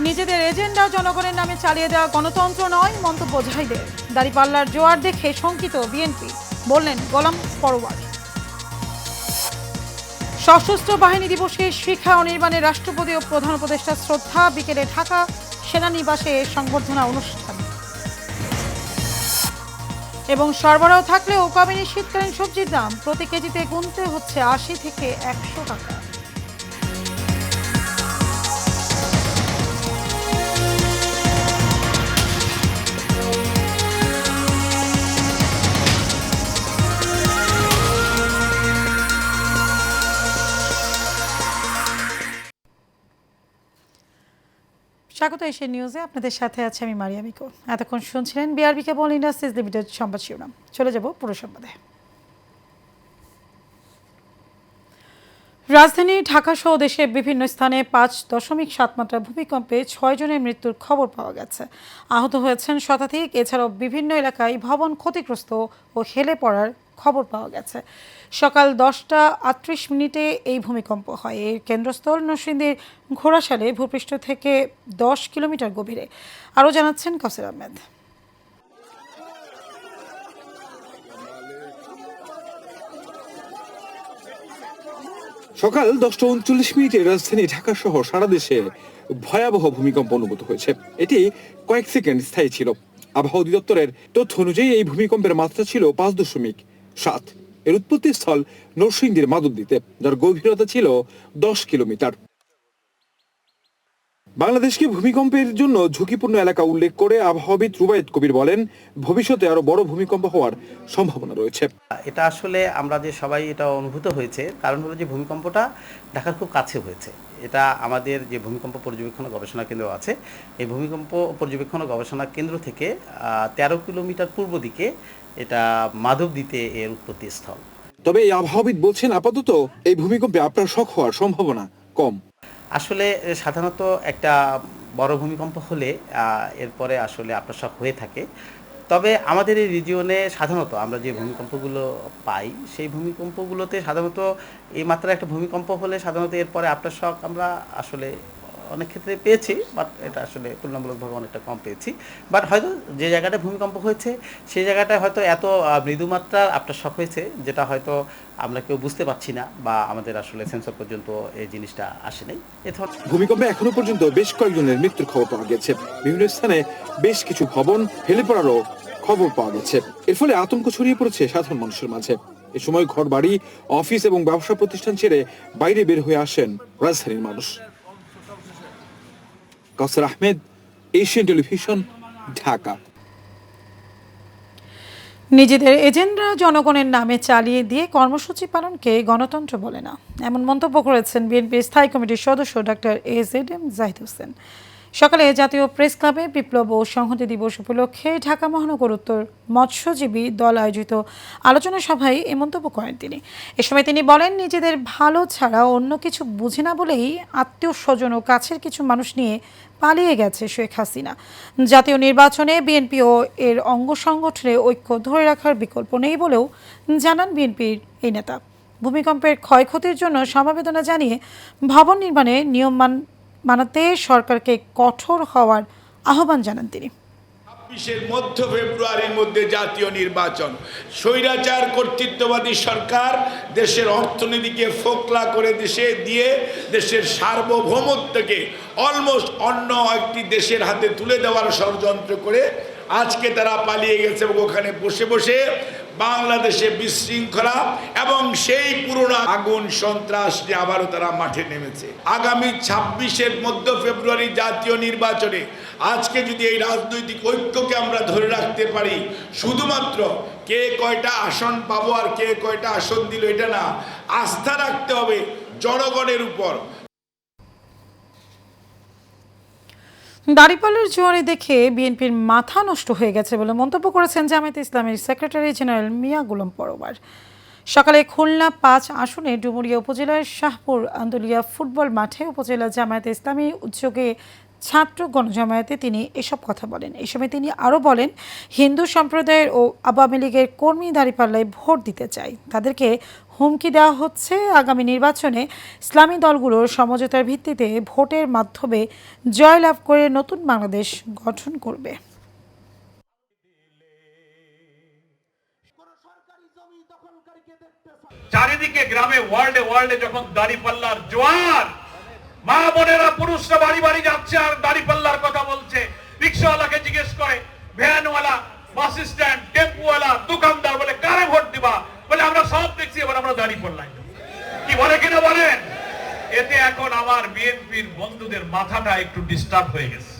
নিজেদের এজেন্ডা জনগণের নামে চালিয়ে দেওয়া গণতন্ত্র নয়, মন্তব্য জাহিদের। দাঁড়িপাল্লার জোয়ার দেখে শঙ্কিত বিএনপি, বললেন গোলাম পরোয়ার। সশস্ত্র বাহিনী দিবসে শিখা অনির্বাণে রাষ্ট্রপতি ও প্রধান উপদেষ্টা শ্রদ্ধা। বিকেলে ঢাকা সেনানিবাসে সংবর্ধনা অনুষ্ঠান। এবং সরবরাহ থাকলেও কমেনি শীতকালীন সবজির দাম, প্রতি কেজিতে গুনতে হচ্ছে ৮০ থেকে ১০০ টাকা। স্বাগত এশিয়ান নিউজে, আপনাদের সাথে আছে আমি মারিয়া মিকো। এতক্ষণ শুনছিলেন বিআরবি কেবল ইন্ডাস্ট্রিজ লিমিটেড সংবাদ শিরোনাম। চলে যাব পুরো সংবাদে। রাজধানী ঢাকা সহ দেশের বিভিন্ন স্থানে ৫.৭ মাত্রা ভূমিকম্পে ৬ জনের মৃত্যুর খবর পাওয়া গেছে। আহত হয়েছেন শতাধিক। এছাড়াও বিভিন্ন এলাকায় ভবন ক্ষতিগ্রস্ত ও হেলে পড়ার খবর পাওয়া গেছে। সকাল 10টা 38 এই ভূমিকম্প হয়। এর কেন্দ্রস্থল নরসিংদীর ঘোড়াশালে, ভূপৃষ্ঠ থেকে 10 কিলোমিটার গভীরে। আরও জানাচ্ছেন কাসের আহমেদ। সকাল 10টা 39 রাজধানী ঢাকা সহ সারা দেশে ভয়াবহ ভূমিকম্প অনুভূত হয়েছে। এটি কয়েক সেকেন্ড স্থায়ী ছিল। আবহাওয়া অধিদপ্তরের তথ্য অনুযায়ী এই ভূমিকম্পের মাত্রা ছিল 5.7। এর উৎপত্তি স্থল নরসিংদীর মাধবদীতে, যার গভীরতা ছিল 10 কিলোমিটার। বাংলাদেশকে ভূমিকম্পের জন্য ঝুঁকিপূর্ণ এলাকা উল্লেখ করে আবহাওয়াবিদ রুবায়েত কবির বলেন, ভবিষ্যতে আরো বড় ভূমিকম্প হওয়ার সম্ভাবনা রয়েছে। এটা আসলে আমরা যে সবাই এটা অনুভূত হয়েছে, কারণ হলো যে ভূমিকম্পটা ঢাকার খুব কাছে হয়েছে। এটা আমাদের যে ভূমিকম্প পর্যবেক্ষণ ও গবেষণা কেন্দ্র আছে, এই ভূমিকম্প পর্যবেক্ষণ ও গবেষণা কেন্দ্র থেকে 13 কিলোমিটার পূর্ব দিকে এটা মাধবদীতে এর উৎপত্তি স্থল। তবে এই আবহাওয়াবিদ বলছেন, আপাতত এই ভূমিকম্পে আপনার শক হওয়ার সম্ভাবনা কম। আসলে সাধারণত একটা বড় ভূমিকম্প হলে এরপরে আসলে আফটারশক হয়ে থাকে। তবে আমাদের এই রিজিয়নে সাধারণত আমরা যে ভূমিকম্পগুলো পাই, সেই ভূমিকম্পগুলোতে সাধারণত এই মাত্রার একটা ভূমিকম্প হলে সাধারণত এরপরে আফটারশক আমরা আসলে অনেক ক্ষেত্রে পেয়েছি, বাট এটা আসলে তুলনামূলকভাবে অনেকটা কম পেয়েছি। বাট হয়তো যে জায়গাটায় ভূমিকম্প হয়েছে সেই জায়গাটায় হয়তো এত মৃদুমাত্রার আফটারশক হয়েছে, যেটা হয়তো আমরা কেউ বুঝতে পারছি না, বা আমাদের আসলে সেন্সর পর্যন্ত এই জিনিসটা আসে নাই। ভূমিকম্পে এখনো পর্যন্ত বেশ কয়েকজনের মৃত্যুর খবর পাওয়া গেছে। বিভিন্ন স্থানে বেশ কিছু ভবন হেলে পড়ারও খবর পাওয়া গেছে। এর ফলে আতঙ্ক ছড়িয়ে পড়েছে সাধারণ মানুষের মাঝে। এ সময় ঘর বাড়ি, অফিস এবং ব্যবসা প্রতিষ্ঠান ছেড়ে বাইরে বের হয়ে আসেন রাজধানীর মানুষ। কাসের আহমেদ, এশিয়ান টেলিভিশন, ঢাকা। নিজেদের এজেন্ডা জনগণের নামে চালিয়ে দিয়ে কর্মসূচি পালনকে গণতন্ত্র বলে না, এমন মন্তব্য করেছেন বিএনপির স্থায়ী কমিটির সদস্য ডক্টর AZM জাহিদ হোসেন। সকালে জাতীয় প্রেস ক্লাবে বিপ্লব ও সংহতি দিবস উপলক্ষে ঢাকা মহানগর উত্তর মৎস্যজীবী দল আয়োজিত আলোচনা সভায় এ মন্তব্য করেন তিনি। এ সময় তিনি বলেন, নিজেদের ভালো ছাড়া অন্য কিছু বুঝে না বলেই আত্মীয় স্বজন ও কাছের কিছু মানুষ নিয়ে পালিয়ে গেছে শেখ হাসিনা। জাতীয় নির্বাচনে বিএনপি ও এর অঙ্গ সংগঠনের ঐক্য ধরে রাখার বিকল্প নেই বলেও জানান বিএনপির এই নেতা। ভূমিকম্পের ক্ষয়ক্ষতির জন্য সমবেদনা জানিয়ে ভবন নির্মাণে নিয়ম মানাতে সরকারকে কঠোর হওয়ার আহ্বান জানান তিনি। ২৬ মধ্য ফেব্রুয়ারির মধ্যে জাতীয় নির্বাচন। স্বৈরাচার কর্তৃত্ববাদী সরকার দেশের অর্থনীতিকে ফোকলা করে দেশের সার্বভৌমত্বকে অলমোস্ট অন্য একটি দেশের হাতে তুলে দেওয়ার ষড়যন্ত্র করে আজকে তারা পালিয়ে গেছে এবং ওখানে বসে বসে বাংলাদেশে বিশৃঙ্খলা এবং সেই পুরনো আগুন সন্ত্রাস নিয়ে আবারও তারা মাঠে নেমেছে। আগামী ২৬ মধ্য ফেব্রুয়ারি জাতীয় নির্বাচনে আজকে যদি এই রাজনৈতিক ঐক্যকে আমরা ধরে রাখতে পারি, শুধুমাত্র কে কয়টা আসন পাবো আর কে কয়টা আসন দিল এটা না, আস্থা রাখতে হবে জনগণের উপর। দাঁড়িপাল্লার জোয়ারে দেখে বিএনপির মাথা নষ্ট হয়ে গেছে বলে মন্তব্য করেছেন জামায়াতে ইসলামীর সেক্রেটারি জেনারেল মিয়া গোলাম পরোয়ার। সকালে খুলনা ৫ আসনে ডুমুরিয়া উপজেলার শাহপুর আন্দোলিয়া ফুটবল মাঠে উপজেলা জামায়াতে ইসলামী উদ্যোগে ছাত্র গণজামায়াতে তিনি এসব কথা বলেন। এ সময় তিনি আরও বলেন, হিন্দু সম্প্রদায়ের ও আওয়ামী লীগের কর্মী দাঁড়িপাল্লায় ভোট দিতে চায়, তাদেরকে হুমকি দেওয়া হচ্ছে আগামী নির্বাচনে ইসলামী দলগুলোর সমঝোতার ভিত্তিতে ভোটের মাধ্যমে জয়লাভ করে নতুন বাংলাদেশ গঠন করবে। চারিদিকে গ্রামে ওয়ার্ল্ডে যখন দাড়িপাল্লার জোয়ার, মা বোনেরা পুরুষরা বাড়ি বাড়ি যাচ্ছে আর দাড়িপাল্লার কথা বলছে। রিক্সাওয়ালাকে জিজ্ঞেস করে, ভ্যানওয়ালা, বাস স্ট্যান্ড, টেম্পুওয়ালা, দোকানদার বলে কারে ভোট দিবা? বলে আমরা সব দেখছি, এবার আমরা দাড়িপাল্লাই। কি বলে কিনা বলেন? এতে এখন আমার বিএনপির বন্ধুদের মাথাটা একটু ডিস্টার্ব হয়ে গেছে।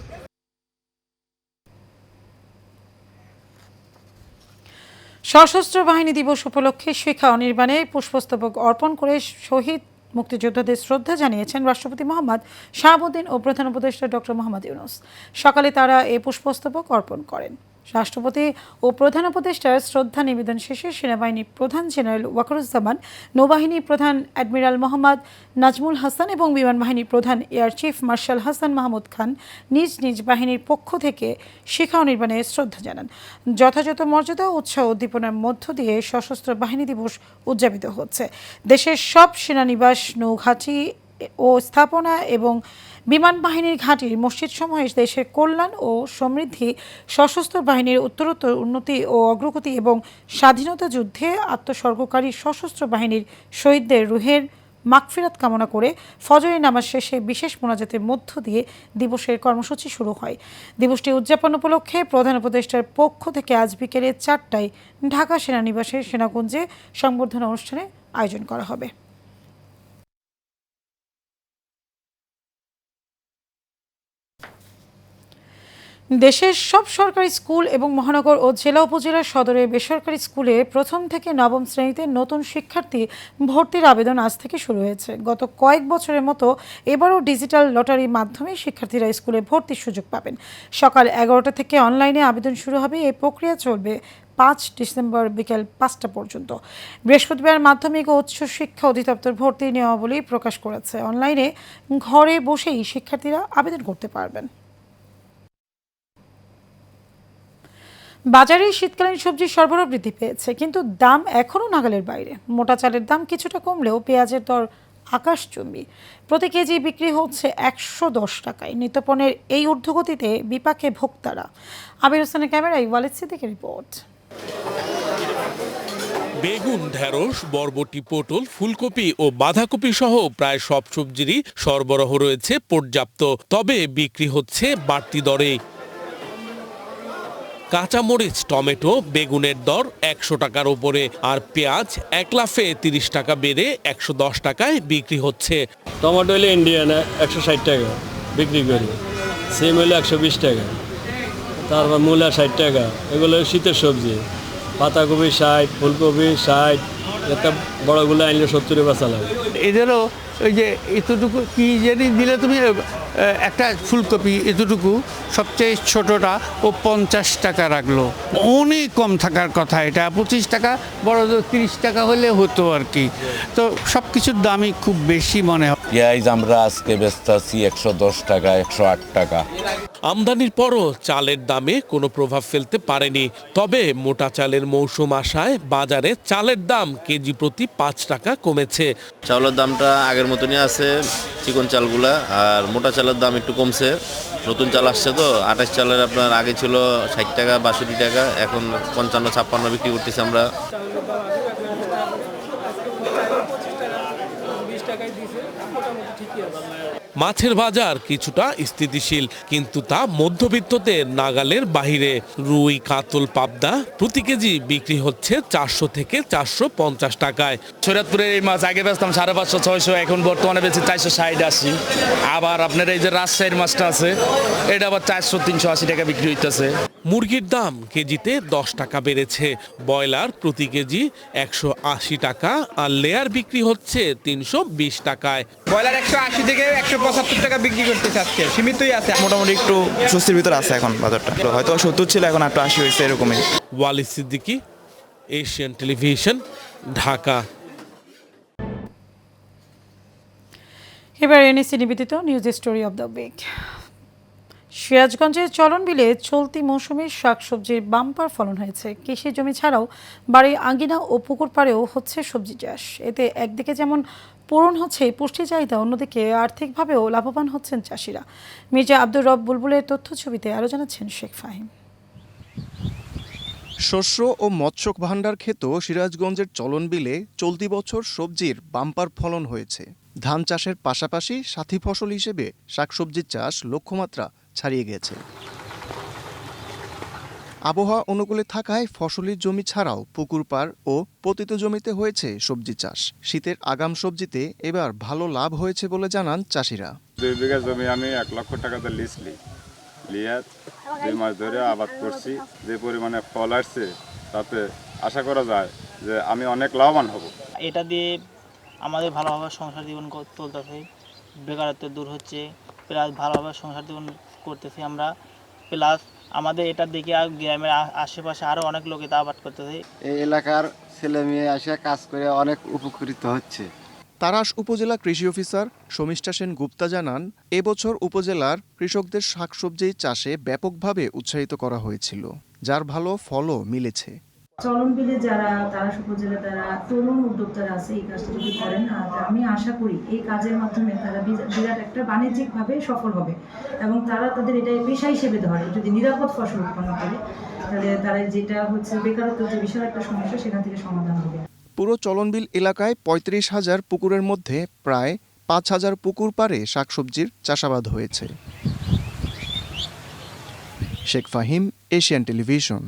সশস্ত্র বাহিনী দিবস উপলক্ষে শিখা অনির্বাণে পুষ্পস্তবক অর্পণ করে শহীদ মুক্তিযোদ্ধাদের শ্রদ্ধা জানিয়েছেন রাষ্ট্রপতি মোহাম্মদ শাহাবুদ্দিন ও প্রধান উপদেষ্টা ডক্টর মোহাম্মদ ইউনূস। সকালে তারা এ পুষ্পস্তবক অর্পণ করেন। রাষ্ট্রপতি ও প্রধান উপদেষ্টার শ্রদ্ধা নিবেদন শেষে সেনাবাহিনীর প্রধান জেনারেল ওয়াকারুজ্জামান, নৌবাহিনী প্রধান অ্যাডমিরাল মোহাম্মদ নাজমুল হাসান এবং বিমান বাহিনীর প্রধান air chief marshal Hasan Mahmud Khan নিজ নিজ বাহিনীর পক্ষ থেকে শিখা অনির্বাণে শ্রদ্ধা জানান। যথাযথ মর্যাদা, উৎসাহ, উদ্দীপনার মধ্য দিয়ে সশস্ত্র বাহিনী দিবস উদযাপিত হচ্ছে। দেশের সব সেনানিবাস, নৌঘাঁটি ও স্থাপনা এবং বিমান বাহিনীর ঘাঁটির মসজিদসমূহে দেশের কল্যাণ ও সমৃদ্ধি, সশস্ত্র বাহিনীর উত্তরোত্তর উন্নতি ও অগ্রগতি এবং স্বাধীনতা যুদ্ধে আত্মসর্গকারী সশস্ত্র বাহিনীর শহীদদের রুহের মাগফিরাত কামনা করে ফজরের নামাজ শেষে বিশেষ মোনাজাতের মধ্য দিয়ে দিবসের কর্মসূচি শুরু হয়। দিবসটি উদযাপন উপলক্ষে প্রধান উপদেষ্টার পক্ষ থেকে আজ বিকেলে 4টায় ঢাকা সেনানিবাসের সেনাকুঞ্জে সংবর্ধনা অনুষ্ঠানে আয়োজন করা হবে। দেশের সব সরকারি স্কুল এবং মহানগর ও জেলা উপজেলা সদরে বেসরকারি স্কুলে প্রথম থেকে নবম শ্রেণীতে নতুন শিক্ষার্থী ভর্তির আবেদন আজ থেকে শুরু হয়েছে। গত কয়েক বছরের মতো এবারও ডিজিটাল লটারির মাধ্যমে শিক্ষার্থীরা স্কুলে ভর্তির সুযোগ পাবেন। সকাল 11টা থেকে অনলাইনে আবেদন শুরু হবে। এই প্রক্রিয়া চলবে 5 ডিসেম্বর বিকেল 5টা পর্যন্ত। বৃহস্পতিবার মাধ্যমিক ও উচ্চ শিক্ষা অধিদপ্তর ভর্তির নিয়মাবলী প্রকাশ করেছে। অনলাইনে ঘরে বসেই শিক্ষার্থীরা আবেদন করতে পারবেন। বাজারে শীতকালীন সবজির সরবরাহ বৃদ্ধি পেয়েছে, কিন্তু দাম এখনও নাগালের বাইরে। মোটা চালের দাম কিছুটা কমলেও পেঁয়াজের দর আকাশচুম্বী। প্রতি কেজি বিক্রি হচ্ছে 110 টাকায়। নিত্যপণ্যের এই ঊর্ধ্বগতিতে বিপাকে ভোক্তারা। আবির হোসেনের ক্যামেরায় ওয়ালিদ সিদ্দিকের রিপোর্ট। বেগুন, ঢেঁড়স, বরবটি, পটল, ফুলকপি ও বাঁধাকপি সহ প্রায় সব সবজিরই সরবরাহ রয়েছে পর্যাপ্ত, তবে বিক্রি হচ্ছে বাড়তি দরে। কাঁচামরিচ, টমেটো, বেগুনের দর 100 টাকার উপরে, আর পেঁয়াজ এক লাফে 30 টাকা বেড়ে 110 টাকায় বিক্রি হচ্ছে। টমেটো হলে ইন্ডিয়ান 160 টাকা বিক্রি করি, সিম হলে 120 টাকা, তারপর মূলা 60 টাকা। এগুলো শীতের সবজি। পাতাকপি 60, ফুলকপি 60, একটা বড়গুলো আনলে 70 বেচা লাগে। এদেরও ওই যে এতটুকু কি যদি দিলে তুমি একটা ফুলকপি এতটুকু সবচেয়ে ছোটটা ও 50 টাকা রাখলো, অনেক কম থাকার কথা। এটা 25 টাকা, বড় 30 টাকা হলে হতো আর কি। তো সব কিছুর দামই খুব বেশি মনে হয়। পেঁয়াজ আমরা আজকে বেচতেছি 110 টাকা, 108 টাকা। আমদানির পরও চালের দামে কোনো প্রভাব ফেলতে পারেনি, তবে মোটা চালের মৌসুম আসায় বাজারে চালের দাম কেজি প্রতি 5 টাকা কমেছে। চাউলের দামটা আগের মতনই আছে, চিকন চালগুলা, আর মোটা চালের দাম একটু কমছে। নতুন চাল আসছে তো, 28 চালের আপনার আগে ছিল 60 টাকা, 62 টাকা, এখন 55-56 বিক্রি করতেছি আমরা। মাছের বাজার কিছুটা স্থিতিশীল, কিন্তু তা মধ্যবিত্তদের নাগালের বাহিরে। রুই, কাতল, পাবদা প্রতি কেজি বিক্রি হচ্ছে 400 থেকে 450 টাকায়। শরীয়তপুরের এই মাছ আগে বেচতাম 550-600, এখন বর্তমানে বেচি 460-80। আবার আপনার এই যে রাজশাহীর মাছটা আছে, এটা আবার 400-380 টাকা বিক্রি হইতেছে। মুরগির দাম কেজিতে 10 টাকা বেড়েছে। ব্রয়লার প্রতি কেজি 180 টাকা, আর লেয়ার বিক্রি হচ্ছে 320 টাকায়। ব্রয়লার 180 থেকে 175 টাকা বিক্রি করতে চাচ্ছে, সীমিতই আছে। মোটামুটি একটু স্বস্তির ভিতরে আছে এখন বাজারটা। হয়তো 70 ছিল, এখন একটু 80 হয়েছে, এরকমই। Walid Siddiqui, Asian television, Dhaka. এবার এনএসি নিবেদিত news story of the week. সিরাজগঞ্জের চলন বিলে চলতি মৌসুমে শাকসবজির বাম্পার ফলন হয়েছে। কৃষি জমি ছাড়াও বাড়ির আঙ্গিনা ও পুকুর পাড়েও হচ্ছে সবজি চাষ। এতে একদিকে যেমন পূরণ হচ্ছে পুষ্টি চাহিদা, অন্যদিকে আর্থিকভাবেও লাভবান হচ্ছেন চাষিরা। মির্জা আব্দুর রব বুলবুলের তথ্য ছবিতে আরও জানাচ্ছেন শেখ ফাহিম। শস্য ও মৎস্য ভাণ্ডার ক্ষেত সিরাজগঞ্জের চলন বিলে চলতি বছর সবজির বাম্পার ফলন হয়েছে। ধান চাষের পাশাপাশি সাথী ফসল হিসেবে শাকসবজির চাষ লক্ষ্যমাত্রা ছাড়িয়ে গেছে। আবহাওয়া অনুকূলে থাকায় ফসলি জমি ছাড়াও পুকুর পাড় ও পতিত জমিতে হয়েছে সবজি চাষ। শীতের আগাম সবজিতে এবার ভালো লাভ হয়েছে বলে জানান চাষিরা। 2 বিঘা জমি আমি 1 লক্ষ টাকাতে লিজ লিয়ে 2 মাস ধরে আবাদ করছি। যে পরিমাণে ফল আসছে তাতে আশা করা যায় যে আমি অনেক লাভবান হব। এটা দিয়ে আমাদের ভালোভাবে সংসার জীবন চলতেছে, বেকারত্ব দূর হচ্ছে, প্লাস ভালোভাবে সংসার জীবন করতেছি আমরা, প্লাস আমাদের এটা দেখে আর গ্রামের আশেপাশে আরও অনেক লোক এটা আবাদ করতেছে। এই এলাকার ছেলে মেয়ে এসে কাজ করে অনেক উপকৃত হচ্ছে। তারাস উপজেলা কৃষি অফিসার শমিষ্ঠা সেন গুপ্তা জানান, এবছর উপজেলার কৃষকদের শাকসবজি চাষে ব্যাপকভাবে উৎসাহিত করা হয়েছিল, যার ভালো ফলও মিলেছে। চলন বিলে যারা তারাস উপজেলা তারা তরুণ উদ্যোক্তারা আছে, এই কাজটা যদি করেন আমি আশা করি এই কাজের মাধ্যমে তারা বিরাট একটা বাণিজ্যিকভাবে সফল হবে এবং তারা তাদের এটা পেশা হিসেবে ধরে। যদি নিরাপদ ফসল উৎপন্ন করে তাহলে তারা যেটা হচ্ছে বেকারত্ব যে বিশাল একটা সমস্যা সেখান থেকে সমাধান হবে। পুরো চলনবিল এলাকায় 35,000 পুকুরের মধ্যে প্রায় 5,000 পুকুর পাড়ে শাকসবজির চাষাবাদ হয়েছে। Sheikh Fahim, Asian television.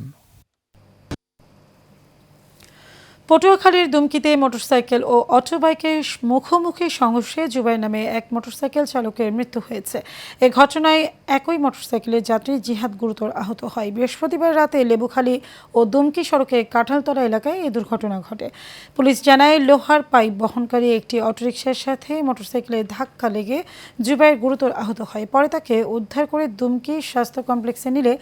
পটুয়াখালীর দুমকিতে মোটরসাইকেল ও অটোবাইকের মুখোমুখি সংঘর্ষে জুবাই নামে এক মোটরসাইকেল চালকের মৃত্যু হয়েছে। এ ঘটনায় একই মোটরসাইকেলের যাত্রী জিহাদ গুরুতর আহত হয়। বৃহস্পতিবার রাতে লেবুখালী ও দুমকি সড়কে কাঁঠালতলা এলাকায় এই দুর্ঘটনা ঘটে। পুলিশ জানায়, লোহার পাইপ বহনকারী একটি অটোরিকশার সাথে মোটরসাইকেলের ধাক্কা লেগে জুবাইর গুরুতর আহত হয়। পরে তাকে উদ্ধার করে দুমকি স্বাস্থ্য কমপ্লেক্সে নিলে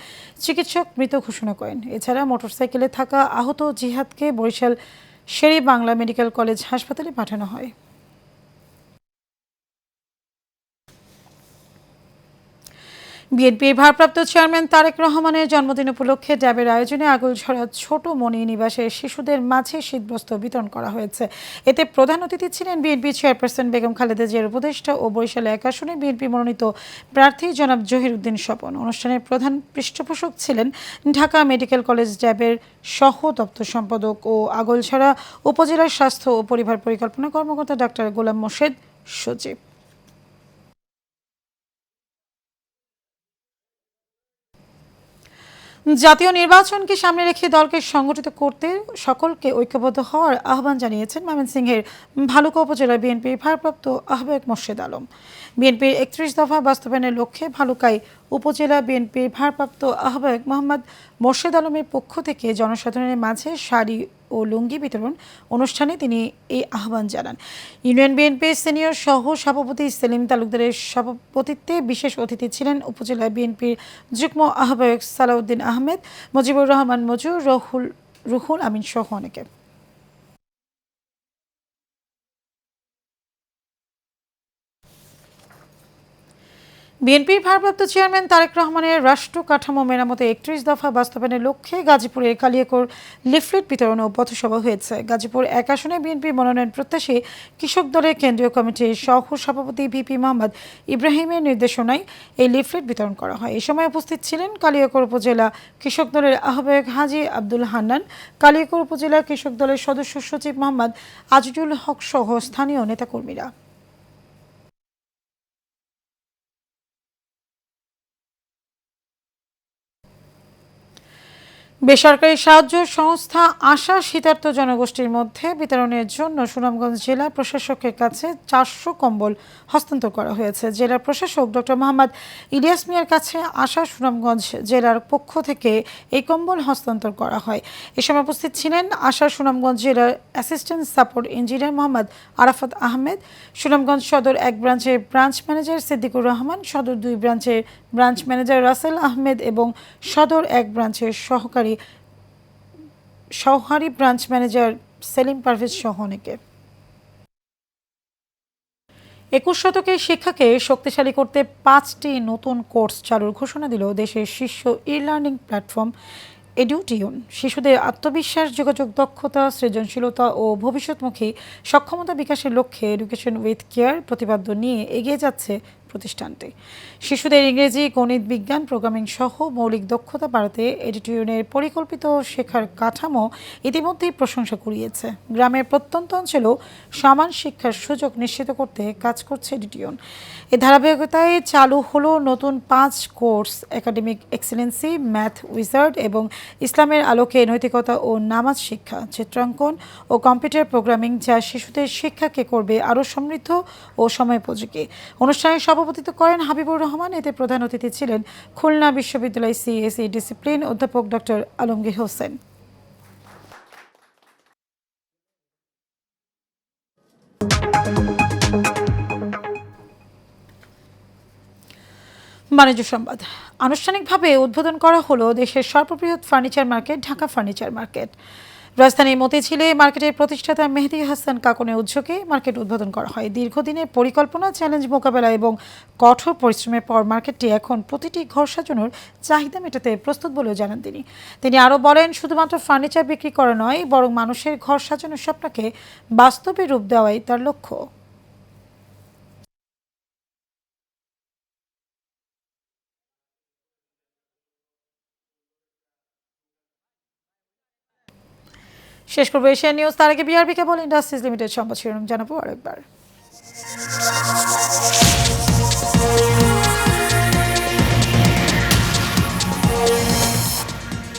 চিকিৎসক মৃত ঘোষণা করেন। এছাড়া মোটরসাইকেলে থাকা আহত জিহাদকে বরিশাল শেরে বাংলা মেডিকেল কলেজ হাসপাতালে পাঠানো হয়। বিএনপির ভারপ্রাপ্ত চেয়ারম্যান তারেক রহমানের জন্মদিন উপলক্ষে ড্যাবের আয়োজনে আগলঝরা ছোট মণি নিবাসে শিশুদের মাঝে শীতবস্ত্র বিতরণ করা হয়েছে। এতে প্রধান অতিথি ছিলেন বিএনপি চেয়ারপারসন বেগম খালেদা জিয়ার উপদেষ্টা ও বরিশাল 1 আসনে বিএনপি মনোনীত প্রার্থী জনাব জহির উদ্দিন স্বপন। অনুষ্ঠানের প্রধান পৃষ্ঠপোষক ছিলেন ঢাকা মেডিকেল কলেজ ড্যাবের সহ দপ্তর সম্পাদক ও আগলঝরা উপজেলার স্বাস্থ্য ও পরিবার পরিকল্পনা কর্মকর্তা ডাক্তার গোলাম মোর্শেদ সজীব। জাতীয় নির্বাচনকে সামনে রেখে দলকে সংগঠিত করতে সকলকে ঐক্যবদ্ধ হওয়ার আহ্বান জানিয়েছেন ময়মনসিংহের ভালুকা উপজেলা বিএনপির ভারপ্রাপ্ত আহ্বায়ক মোর্শেদ আলম। বিএনপির 31 দফা বাস্তবায়নের লক্ষ্যে ভালুকায় উপজেলা বিএনপির ভারপ্রাপ্ত আহ্বায়ক মোহাম্মদ মোর্শেদ আলমের পক্ষ থেকে জনসাধারণের মাঝে শাড়ি ও লুঙ্গি বিতরণ অনুষ্ঠানে তিনি এই আহ্বান জানান। ইউনিয়ন বিএনপির সিনিয়র সহ সভাপতি সেলিম তালুকদারের সভাপতিত্বে বিশেষ অতিথি ছিলেন উপজেলা বিএনপির যুগ্ম আহ্বায়ক সালাউদ্দিন আহমেদ, মুজিবুর রহমান মজু, রুহুল আমিন সহ অনেকে। বিএনপির ভারপ্রাপ্ত চেয়ারম্যান তারেক রহমানের রাষ্ট্র কাঠামো মেরামতে 31 দফা বাস্তবায়নের লক্ষ্যে গাজীপুরে কালিয়াকৈর লিফলেট বিতরণ ও পথসভা হয়েছে। গাজীপুর 1 আসনে বিএনপির মনোনয়ন প্রত্যাশী কৃষক দলের কেন্দ্রীয় কমিটির সহ সভাপতি ভিপি মোহাম্মদ ইব্রাহিমের নির্দেশনায় এই লিফলেট বিতরণ করা হয়। এই সময় উপস্থিত ছিলেন কালিয়াকৈর উপজেলা কৃষক দলের আহ্বায়ক হাজী আব্দুল হান্নান, কালিয়াকৈর উপজেলা কৃষক দলের সদস্য সচিব মোহাম্মদ আজিজুল হক সহ স্থানীয় নেতাকর্মীরা। বেসরকারি সাহায্য সংস্থা আশা শীতার্ত জনগোষ্ঠীর মধ্যে বিতরণের জন্য সুনামগঞ্জ জেলা প্রশাসকের কাছে 400 কম্বল হস্তান্তর করা হয়েছে। জেলা প্রশাসক ডক্টর মোহাম্মদ ইলিয়াস মিয়ার কাছে আশা সুনামগঞ্জ জেলার পক্ষ থেকে এই কম্বল হস্তান্তর করা হয়। এ সময় উপস্থিত ছিলেন আশা সুনামগঞ্জ জেলার assistant support engineer Mohammad Arafat Ahmed, Sunamganj সদর 1 ব্রাঞ্চের ব্রাঞ্চ ম্যানেজার সিদ্দিকুর রহমান, সদর 2 ব্রাঞ্চের ব্রাঞ্চ ম্যানেজার রাসেল আহমেদ এবং সদর 1 ব্রাঞ্চের সহকারী ব্রাঞ্চ ম্যানেজার সেলিম পারভেজ সহ অনেকে। 21 শতকের শিক্ষাকে শক্তিশালী করতে 5টি নতুন কোর্স চালুর ঘোষণা দিল দেশের শীর্ষ ই-লার্নিং প্ল্যাটফর্ম এডুটিউন। শিশুদের আত্মবিশ্বাস, যোগাযোগ দক্ষতা, সৃজনশীলতা ও ভবিষ্যৎমুখী সক্ষমতা বিকাশের লক্ষ্যে এডুকেশন উইথ কেয়ার প্রতিপাদ্য নিয়ে এগিয়ে যাচ্ছে প্রতিষ্ঠানটি। শিশুদের ইংরেজি, গণিত, বিজ্ঞান, প্রোগ্রামিং সহ মৌলিক দক্ষতা বাড়াতে এডুটিউনের পরিকল্পিত শেখার কাঠামো ইতিমধ্যেই প্রশংসা কুড়িয়েছে। গ্রামের প্রত্যন্ত অঞ্চলেও সমান শিক্ষার সুযোগ নিশ্চিত করতে কাজ করছে এডুটিউন। এই ধারাবাহিকতায় চালু হলো নতুন 5 course: academic Excellency, math wizard এবং ইসলামের আলোকে নৈতিকতা ও নামাজ শিক্ষা, চিত্রাঙ্কন ও কম্পিউটার প্রোগ্রামিং, যা শিশুদের শিক্ষাকে করবে আরও সমৃদ্ধ ও সময়োপযোগী। অনুষ্ঠানে সভাপতিত্ব করেন হাবিবুর রহমান। এতে প্রধান অতিথি ছিলেন খুলনা বিশ্ববিদ্যালয় সিএসই ডিসিপ্লিন অধ্যাপক ডক্টর আলমগীর হোসেন। বাণিজ্য সংবাদ। আনুষ্ঠানিকভাবে উদ্বোধন করা হলো দেশের সর্ববৃহৎ furniture market, Dhaka furniture market. রাজধানীর মতিঝিলে মার্কেটের প্রতিষ্ঠাতা মেহেদী হাসান কাকনের উদ্যোগে মার্কেট উদ্বোধন করা হয়। দীর্ঘদিনের পরিকল্পনা, চ্যালেঞ্জ মোকাবেলা এবং কঠোর পরিশ্রমের পর মার্কেটটি এখন প্রতিটি ঘর সাজানোর চাহিদা মেটাতে প্রস্তুত বলেও জানান তিনি আরও বলেন, শুধুমাত্র ফার্নিচার বিক্রি করা নয়, বরং মানুষের ঘর সাজানোর স্বপ্নকে বাস্তবে রূপ দেওয়াই তার লক্ষ্য। শেষ করবো এশিয়ান নিউজ, তার আগে বিআরবি কেবল ইন্ডাস্ট্রিজ লিমিটেড সংবাদ শিরোনাম জানাবো আরেকবার।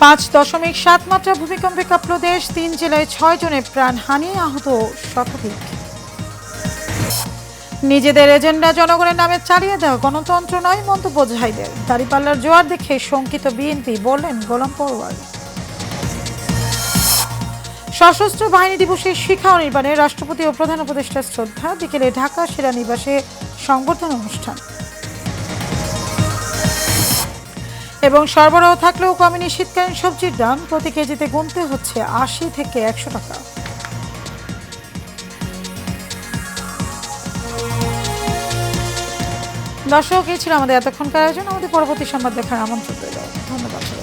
5.7 মাত্রা ভূমিকম্পে কাঁপল দেশ, 3 জেলায় 6 জনের প্রাণহানি, আহত শতাধিক। নিজেদের এজেন্ডা জনগণের নামে চালিয়ে দেওয়া গণতন্ত্র নয়, মন্তব্য জাহিদের। দাঁড়িপাল্লার জোয়ার দেখে শঙ্কিত বিএনপি, বললেন গোলাম পরোয়ার। সশস্ত্র বাহিনী দিবসের শিখা অনির্বাণে রাষ্ট্রপতি ও প্রধান উপদেষ্টার শ্রদ্ধা। বিকেলে ঢাকা সেনানিবাসে সংবর্ধনা অনুষ্ঠান। এবং সরবরাহ থাকলেও কমেনি শীতকালীন সবজির দাম, প্রতি কেজিতে গুনতে হচ্ছে 80 থেকে 100 টাকা। দর্শক, এই ছিল আমাদের এতক্ষণকার আয়োজন। আমাদের পরবর্তী সংবাদ দেখার আমন্ত্রণ রইল। ধন্যবাদ।